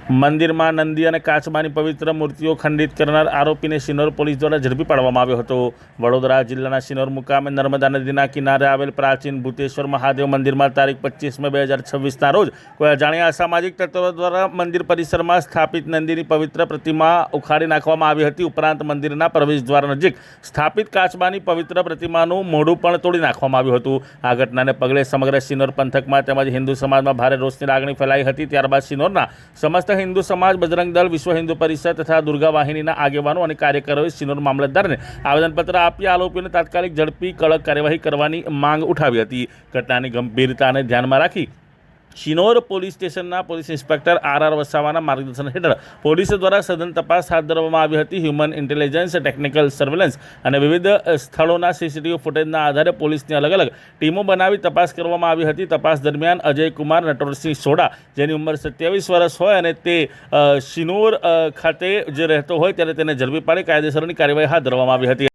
મંદિરમાં નંદી અને કાચબાની પવિત્ર મૂર્તિઓ ખંડિત કરનાર આરોપીને શિનોર પોલીસ દ્વારા ઝડપી પાડવામાં આવ્યો હતો। વડોદરા જિલ્લાના શિનોર મુકામે નર્મદા નદીના કિનારે આવેલ પ્રાચીન ભૂતેશ્વર મહાદેવ મંદિરમાં તારીખ 25 મે 2026ના રોજ કોઈ અજાણ્યા અસામાજિક તત્વો દ્વારા મંદિર પરિસરમાં સ્થાપિત નંદીની પવિત્ર પ્રતિમા ઉખાડી નાખવામાં આવી હતી। ઉપરાંત મંદિરના પ્રવેશદ્વાર નજીક સ્થાપિત કાચબાની પવિત્ર પ્રતિમાનું મોઢું પણ તોડી નાખવામાં આવ્યું હતું। આ ઘટનાને પગલે સમગ્ર શિનોર પંથકમાં તેમજ હિન્દુ સમાજમાં ભારે રોષની લાગણી ફેલાઈ હતી। ત્યારબાદ શિનોરના સમસ્ત हिंदू समाज, बजरंग दल, विश्व हिंदू परिषद तथा दुर्गा वाहिनी आगेवानों और कार्यकरों शिनोर मामलतदार ने आवेदनपत्र आपी आरोपीओं ने तात्कालिक झड़पी कड़क कार्यवाही करवानी मांग उठावी हती। घटनानी गंभीरता ने ध्यान में राखी शिनोर पोलीस स्टेशनना पोलीस इंस्पेक्टर आर वसावाना मार्गदर्शन हेठळ पोलीस द्वारा सघन तपास हाथ धरवामां आवी हती। ह्यूमन इंटेलिजन्स, टेक्निकल सर्वेलन्स और विविध स्थळोना सीसीटीवी फूटेजना आधारे पोलीसनी अलग अलग टीमों बनावी तपास करवामां आवी हती। तपास दरमियान अजय कुमार नटवरसिंह सोडा, जेनी उंमर 27 वर्ष होय अने ते शिनोर खाते जे रहतो होय त्यारे तेने झड़पी पाडी कायदेसरनी कार्यवाही हाथ धरवामां आवी हती।